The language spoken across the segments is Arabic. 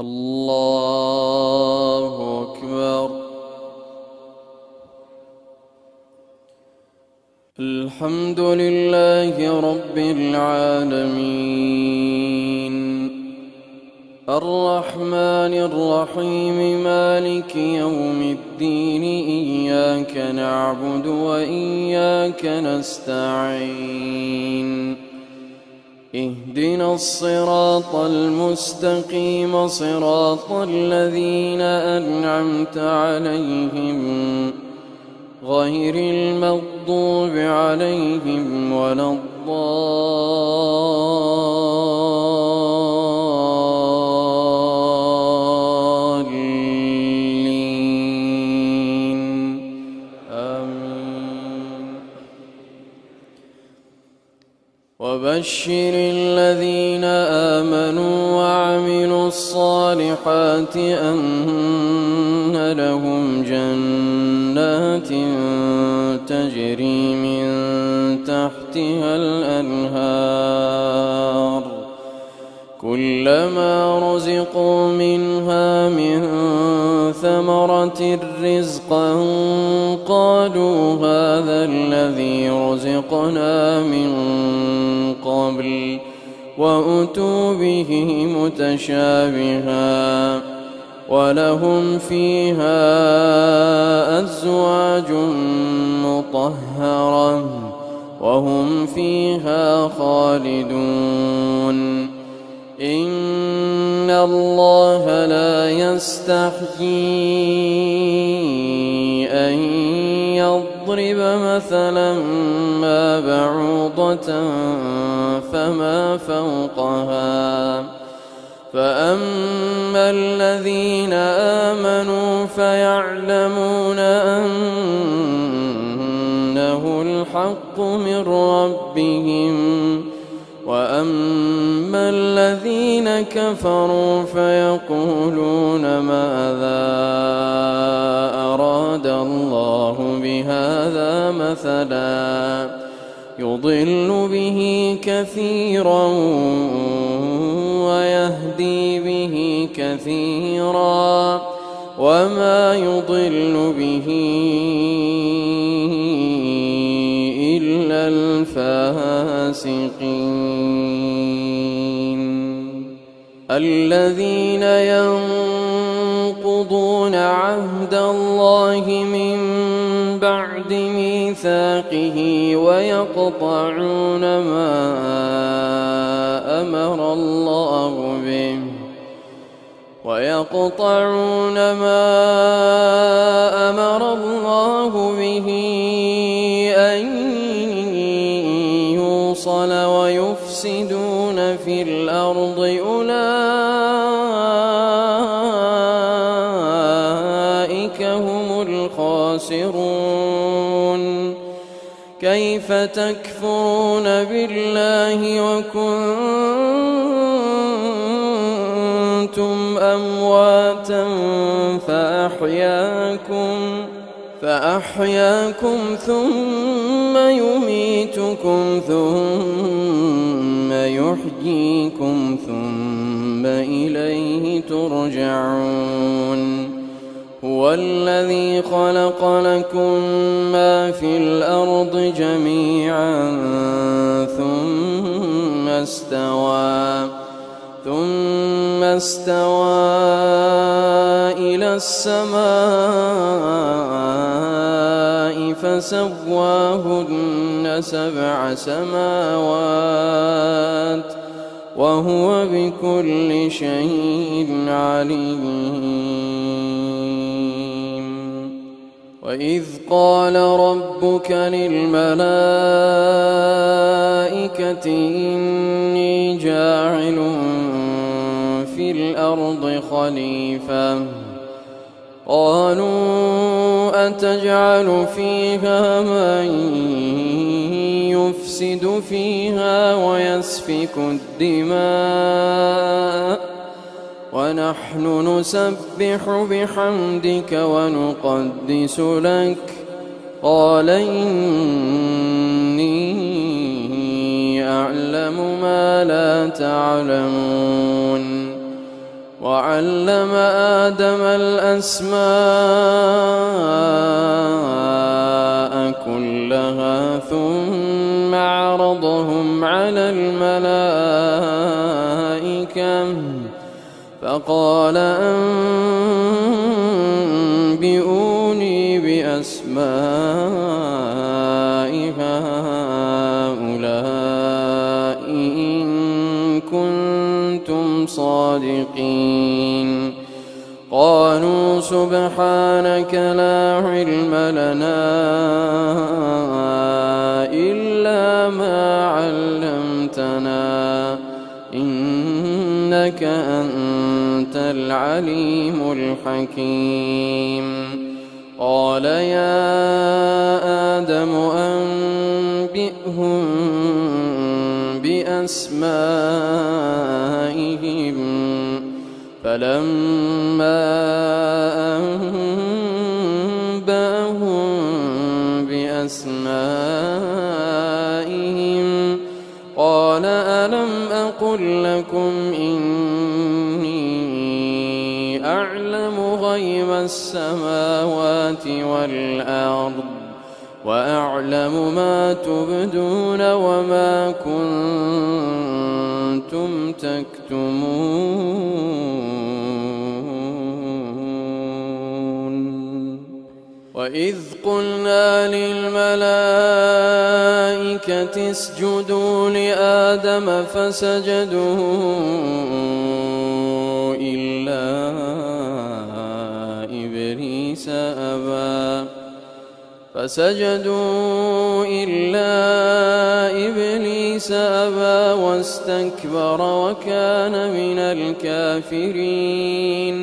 الله أكبر. الحمد لله رب العالمين، الرحمن الرحيم، مالك يوم الدين، إياك نعبد وإياك نستعين، اهدنا الصراط المستقيم، صراط الذين أنعمت عليهم غير المغضوب عليهم ولا الضالين، آمين. وبشر الذين آمنوا وعملوا الصالحات أن لهم جنات تجري من تحتها الأنهار، كلما رزقوا منها من ثمرة رزقا قالوا هذا الذي رزقنا من قبل، وأتوا به متشابها، ولهم فيها أزواج مطهرة وهم فيها خالدون. إن الله لا يستحيي أن يضرب مثلا ما بعوضة فما فوقها، فأما الذين آمنوا فيعلمون أنه الحق من ربهم، وأما الذين كفروا فيقولون ماذا أراد الله بهذا مثلا، يضل به كثيرا ويهدي به كثيرا، وما يضل به إلا الفاسقين. الذين ينقضون عهد الله من بعد ميثاقه ويقطعون ما أمر الله به أن يوصل ويفسدون في الأرض، أولئك هم الخاسرون. كيف تكفرون بالله وكنتم أمواتا فأحياكم ثم يميتكم ثم يحييكم ثم إليه ترجعون. هو الذي خلق لكم ما في الأرض جميعا ثم استوى إلى السماء فسواهن 7 سماوات وهو بكل شيء عليم. وإذ قال ربك للملائكة إني جاعل في الأرض خليفة، قالوا أتجعل فيها من يفسد فيها ويسفك الدماء ونحن نسبح بحمدك ونقدس لك، قال إني أعلم ما لا تعلمون. وعلم آدم الأسماء كلها ثم عرضهم على الملائكة فقال أنبئوني بأسماء هؤلاء إن كنتم صادقين. قالوا سبحانك لا علم لنا إلا ما علمتنا إنك أنت العليم الحكيم. قال يا آدم أنبئهم بأسمائهم فلما أنبأهم بأسمائهم قال ألم أقل لكم إني أعلم غيب السماوات والأرض وأعلم ما تبدون وما كنتم تكتمون. وإذ قلنا للملائكة اسجدوا لآدم فسجدوا إلا إبليس أبى واستكبر وكان من الكافرين.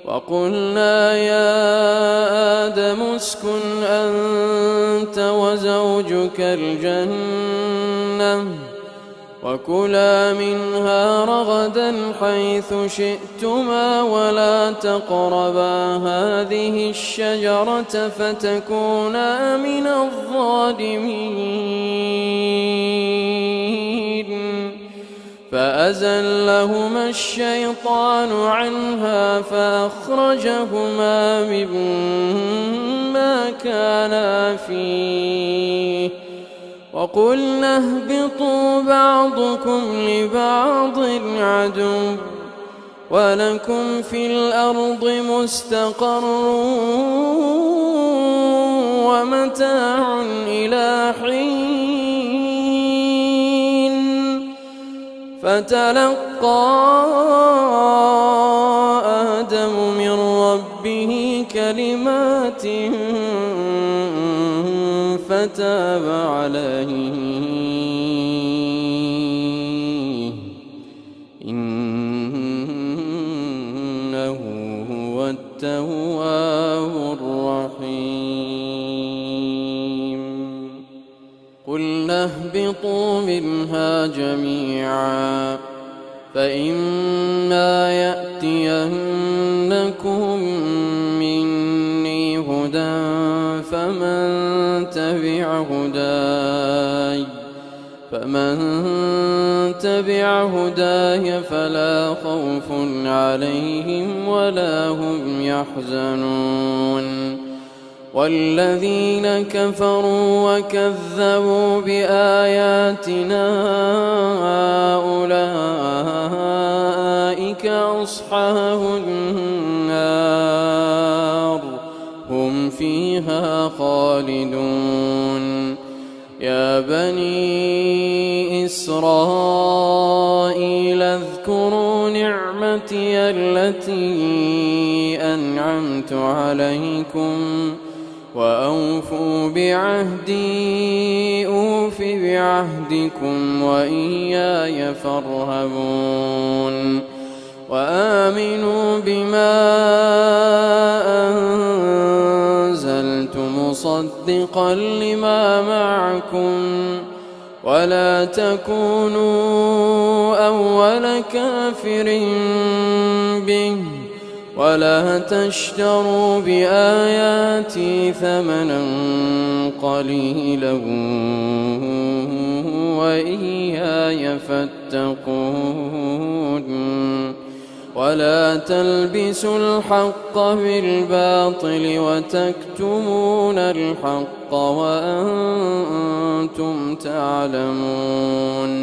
وقلنا يا آدم اسكن أنت وزوجك الجنة وكلا منها رغدا حيث شئتما ولا تقربا هذه الشجرة فتكونا من الظالمين. فأزلهما الشيطان عنها فأخرجهما مما كانا فيه وقلنا اهبطوا بعضكم لبعض عدو ولكم في الأرض مستقر ومتاع إلى حين. فتلقى آدم من ربه كلمات فتاب عليه إنه هو التواب الرحيم. قلنا اهبطوا منها جميعا فإما يأتينكم مني هدى فمن تبع هداي فلا خوف عليهم ولا هم يحزنون. والذين كفروا وكذبوا بآياتنا أولئك أصحاب النار هم فيها خالدون. يا بني إسرائيل اذكروا نعمتي التي أنعمت عليكم وأوفوا بعهدي أوف بعهدكم وإياي فارهبون. وآمنوا بما أنزلت مصدقا لما معكم ولا تكونوا أول كافر به ولا تشتروا بآياتي ثمنا قليلا وإياي فاتقون. ولا تلبسوا الحق بالباطل وتكتمون الحق وأنتم تعلمون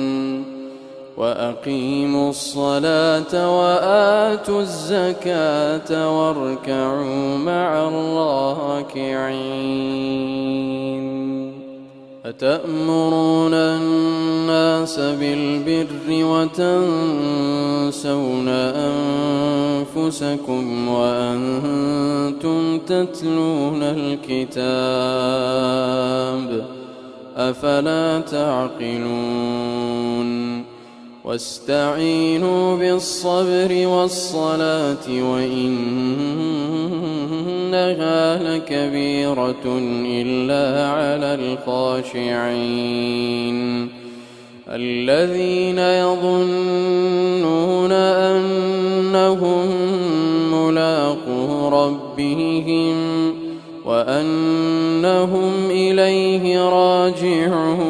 وأقيموا الصلاة وآتوا الزكاة واركعوا مع الراكعين أتأمرون الناس بالبر وتنسون أنفسكم وأنتم تتلون الكتاب أفلا تعقلون واستعينوا بالصبر والصلاة وإنها لكبيرة إلا على الخاشعين الذين يظنون أنهم ملاقو ربهم وأنهم إليه راجعون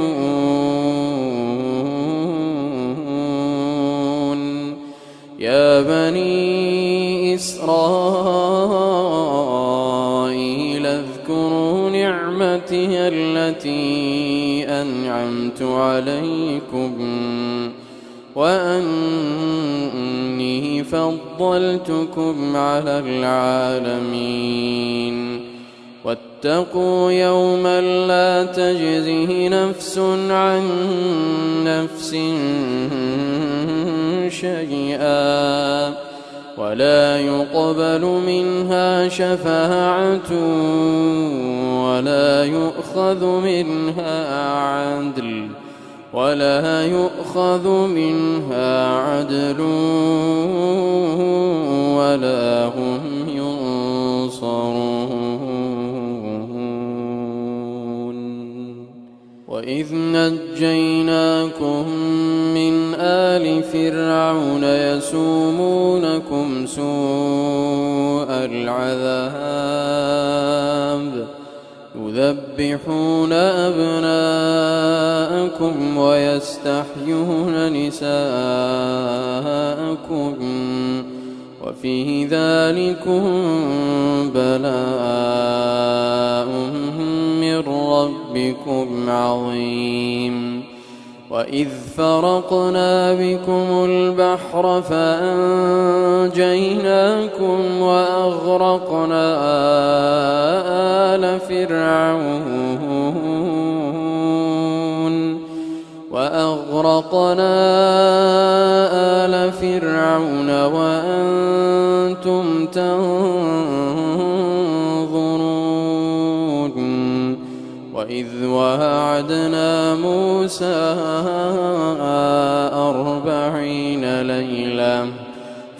يا بني إسرائيل اذكروا نعمتي التي أنعمت عليكم وأني فضلتكم على العالمين واتقوا يوما لا تجزي نفس عن نفس شيئا ولا يقبل منها شفاعة ولا يؤخذ منها عدل ولا هم ينصرون وإذ نجيناكم من آل فرعون يسومونكم سوء العذاب يذبحون أبناءكم ويستحيون نساءكم وفي ذلكم بلاء من ربكم عظيم وإذ فرقنا بكم البحر فأنجيناكم وأغرقنا آل فرعون وأنتم تنظرون وإذ وعدنا موسى 40 ليلة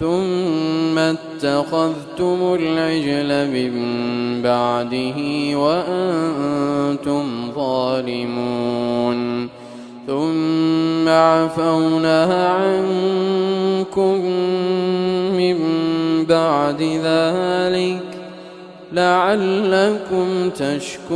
ثم اتخذتم العجل من بعده وأنتم ظالمون ثم عفونا عنكم من بعد ذلك لعلكم تشكرون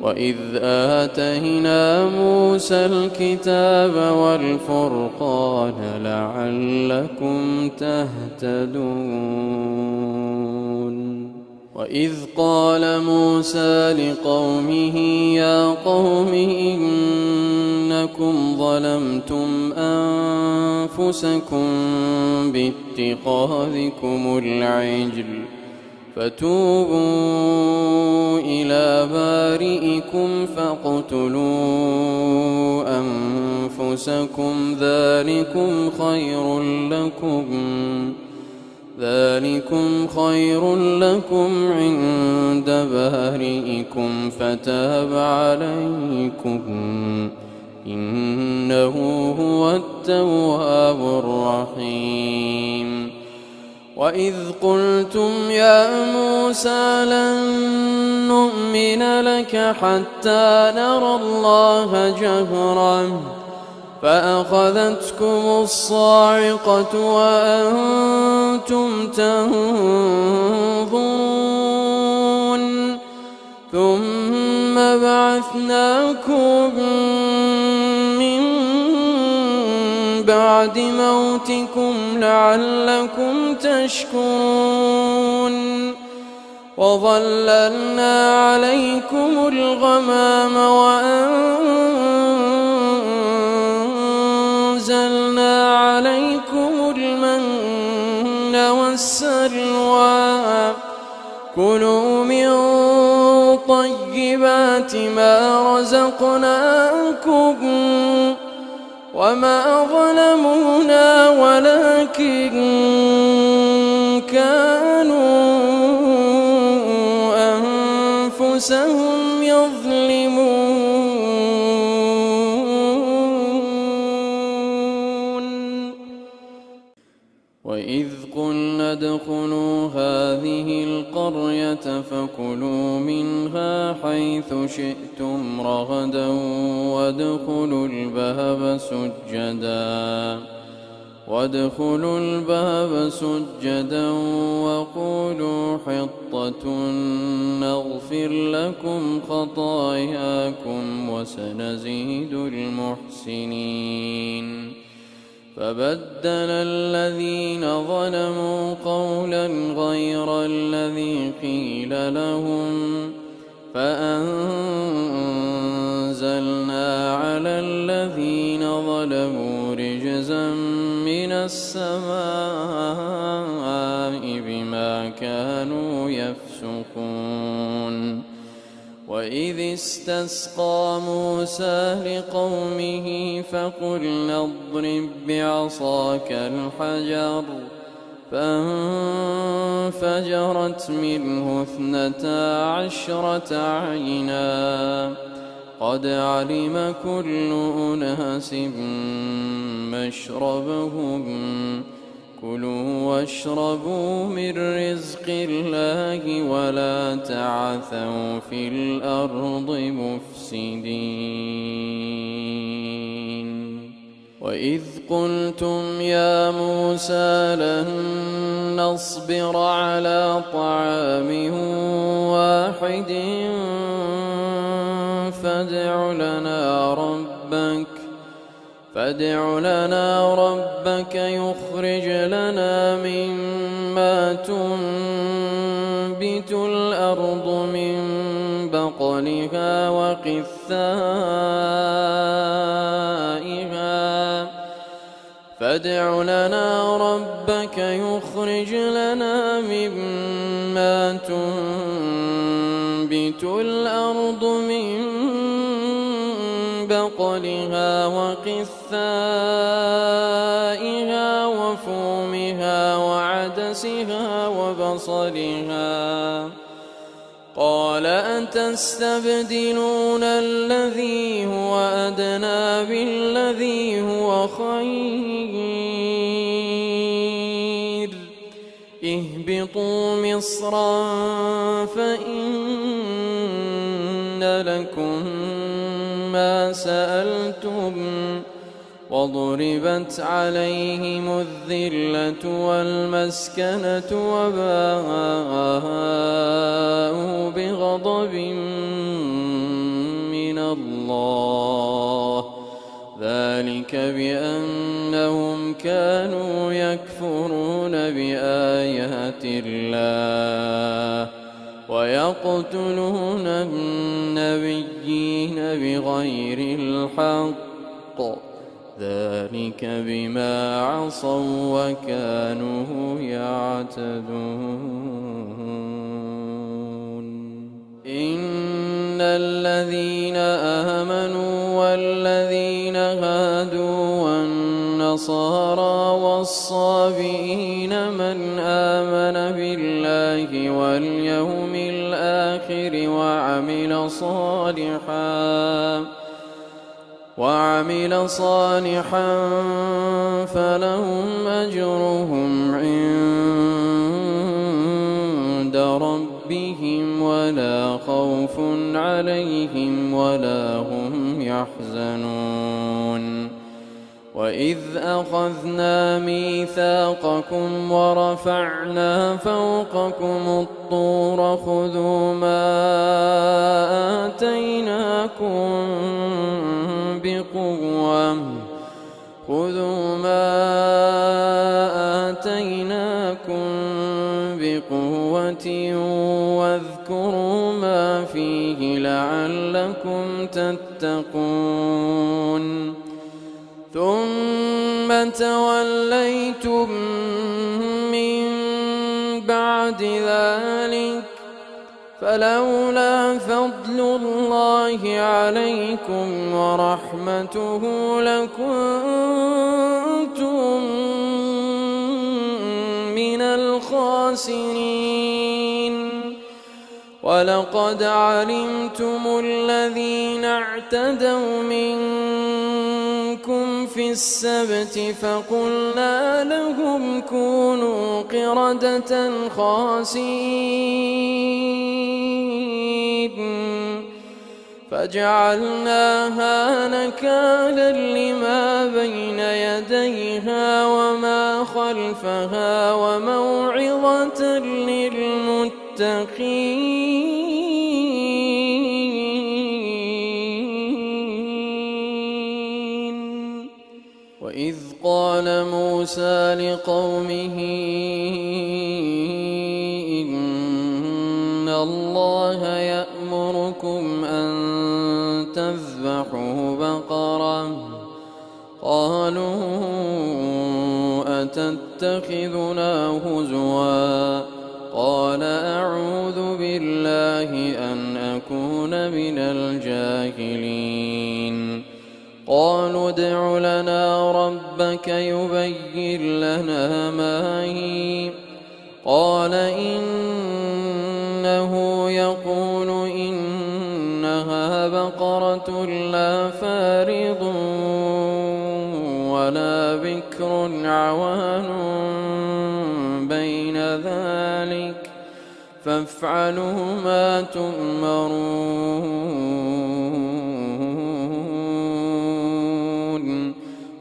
وإذ آتينا موسى الكتاب والفرقان لعلكم تهتدون وإذ قال موسى لقومه يا قوم إنكم ظلمتم أنفسكم باتخاذكم العجل فتوبوا إلى بارئكم فاقتلوا أنفسكم ذلكم خير لكم عند بارئكم فتاب عليكم إنه هو التواب الرحيم وإذ قلتم يا موسى لن نؤمن لك حتى نرى الله جهرا فأخذتكم الصاعقة وأنتم تنظرون ثم بعثناكم من بعد موتكم لعلكم تشكرون وظللنا عليكم الغمام وأنزلنا عليكم المن والسلوى كلوا من طيبات ما رزقناكم وما ظلمونا ولكن كانوا أنفسهم يظلمون وإذ قلنا ادخلوا هذه القرية فكلوا منها حيث شئتم رغدا وادخلوا الباب سجدا وقولوا حطة نغفر لكم خطاياكم وسنزيد المحسنين فبدل الذين ظلموا قولا غير الذي قيل لهم فأنزلنا على الذين ظلموا رجزا من السماء بما كانوا يفسقون وإذ استسقى موسى لقومه فقلنا اضرب بعصاك الحجر فانفجرت منه 12 عينا قد علم كل أناس مشربهم كلوا واشربوا من رزق الله ولا تعثوا في الأرض مفسدين وإذ قلتم يا موسى لن نصبر على طعام واحد فادع لنا ربك يخرج لنا مما تنبت الأرض من بقلها وقثائها فادع لنا ربك يخرج لنا مما تنبت الأرض من بقلها وقثائها وفومها وعدسها وبصلها قال أتستبدلون الذي هو أدنى بالذي هو خير اهبطوا مصرا فإن لكم ما سألتم وضربت عليهم الذلة والمسكنة وباءوا بغضب من الله ذلك بأنهم كانوا يكفرون بآيات الله ويقتلون النبيين بغير الحق ذلك بما عصوا وكانوا يعتدون إن الذين آمنوا والذين هادوا والنصارى والصابئين من آمن بالله واليوم الآخر وعمل صالحا فلهم أجرهم عند ربهم ولا خوف عليهم ولا هم يحزنون وإذ أخذنا ميثاقكم ورفعنا فوقكم الطور خذوا ما خذوا ما آتيناكم بقوة واذكروا ما فيه لعلكم تتقون ثم توليتم من بعد ذلك فلولا فضل الله عليكم ورحمته لكنتم من الخاسرين ولقد علمتم الذين اعتدوا منكم في السبت فقلنا لهم كونوا قردة خاسئين فجعلناها نكالا لما بين يديها وما خلفها وموعظة للمتقين وإذ قال موسى لقومه إن الله يأمركم أن تذبحوا بقرة قالوا أتتخذنا هزوا قال أعوذ بالله أن أكون من الجاهلين قالوا ادع لنا ربك يبين لنا ما هي قال إنه يقول إنها بقرة لا فارض ولا بكر عوان بين ذلك فافعلوا ما تؤمرون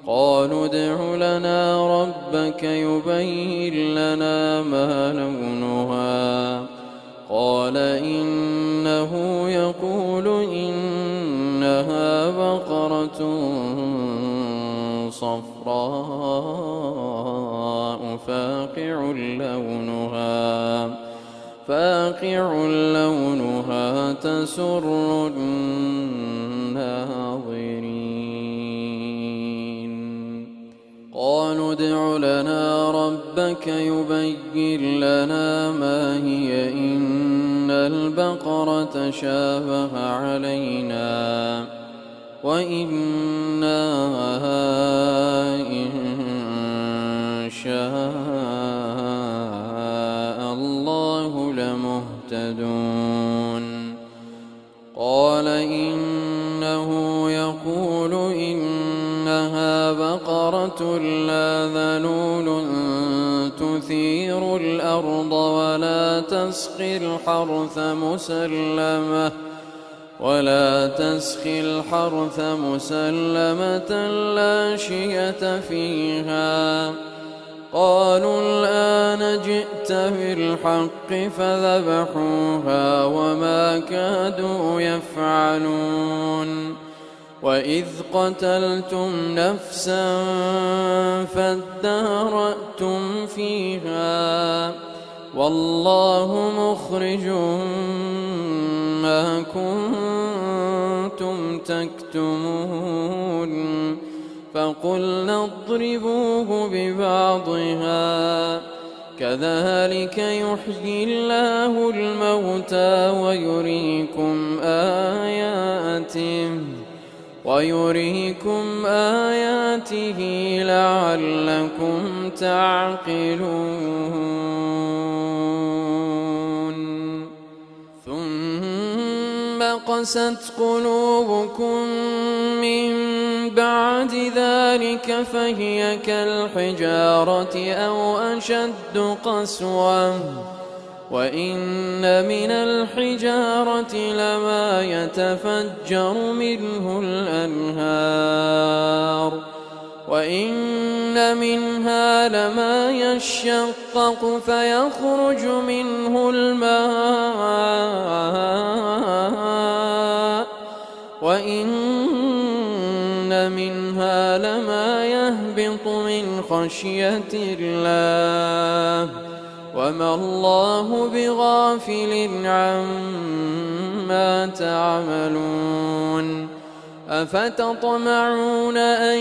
قالوا ادع لنا ربك يبين لنا ما لونها قال إنه يقول إنها بقرة صفراء فاقع لونها تسر الناظرين قالوا ادع لنا ربك يبين لنا ما هي إن البقرة شابه علينا وإنا إن شاء الله لمهتدون قال إنه يقول إنها بقرة لا ذلول تثير الأرض ولا تسقي الحرث مسلمة لا شية فيها قالوا الآن جئت بالحق فذبحوها وما كادوا يفعلون وإذ قتلتم نفسا فادارأتم فيها والله مخرج ما كنتم تكتمون فقلنا اضربوه ببعضها كذلك يحيي الله الموتى ويريكم آياته لعلكم تعقلون ثم قست قلوبكم من بعد ذلك فهي كالحجارة أو أشد قسوة وإن من الحجارة لما يتفجر منه الأنهار وإن منها لما يشقق فيخرج منه الماء وإن منها لما يهبط من خشية الله وما الله بغافل عما تعملون أفتطمعون أن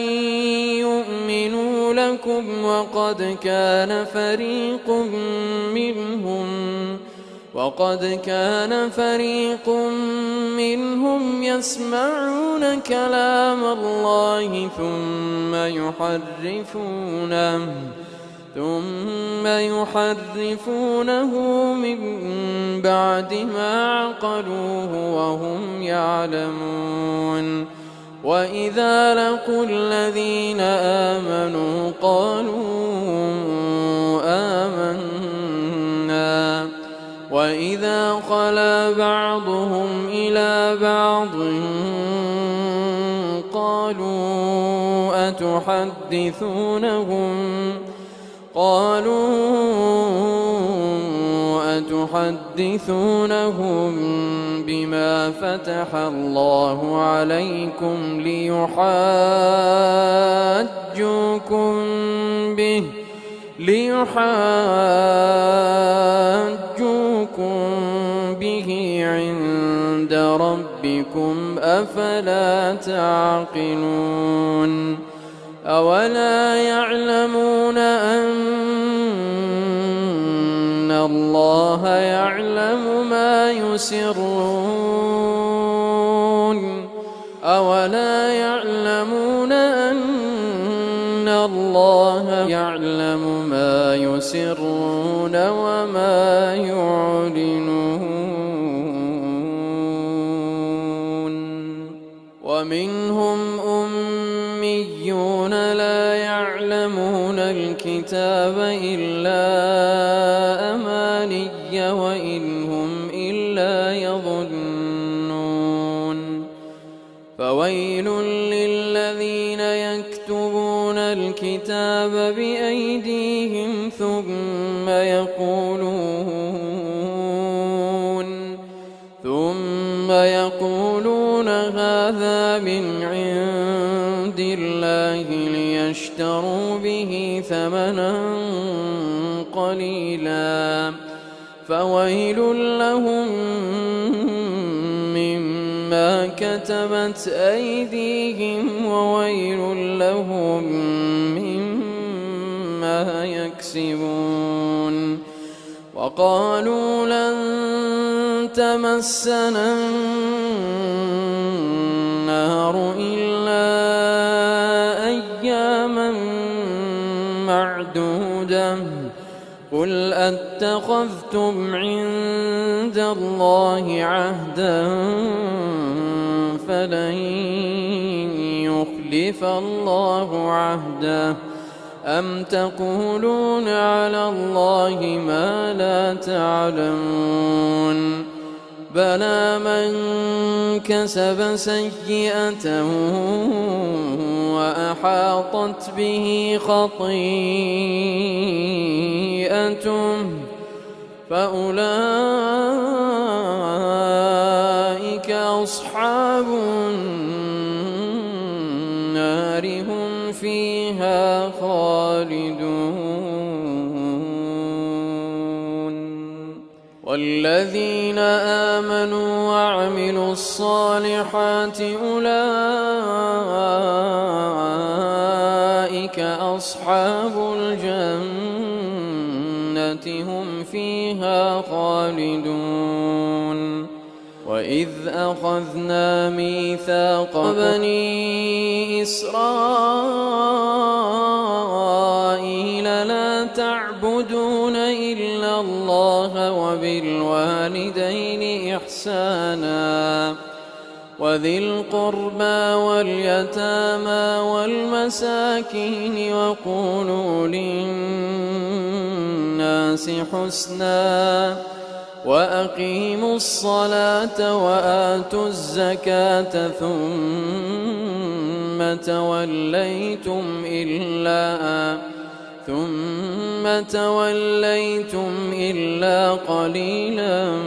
يؤمنوا لكم وقد كان فريق منهم يسمعون كلام الله ثم يحرفونه من بعد ما عقلوه وهم يعلمون وإذا لقوا الذين آمنوا قالوا آمنا وإذا خلا بعضهم إلى بعض قالوا أتحدثونهم بما فتح الله عليكم ليحاجوكم به عند ربكم أفلا تعقلون أولا يعلمون أن الله يعلم ما يسرون أولا يعلمون أن الله يعلم ما يسرون وما يعلنون ومنهم أميون لا يعلمون الكتاب إلا أماني وإن هم إلا يظنون فويل للذين يكتبون الكتاب بأيديهم ثم يقولون هذا من عند الله ليشتروا به ثمنا قليلا فويل لهم مما كتبت أيديهم وويل لهم مما يكسبون وقالوا لن تمسنا النار إلا أياما معدودة قل أتخذتم عند الله عهدا فلن يخلف الله عهده أم تقولون على الله ما لا تعلمون بلى من كسب سيئة وأحاطت به خطيئته فأولئك أصحاب النار هم فيها خالدون والذين آمنوا وعملوا الصالحات أولئك أصحاب الجنة هم فيها خالدون وإذ أخذنا ميثاق بني إسرائيل لا تعبدون إلا الله وبالوالدين إحسانا وذي القربى واليتامى والمساكين وقولوا للناس حسنا وأقيموا الصلاة وآتوا الزكاة ثم توليتم إلا قليلا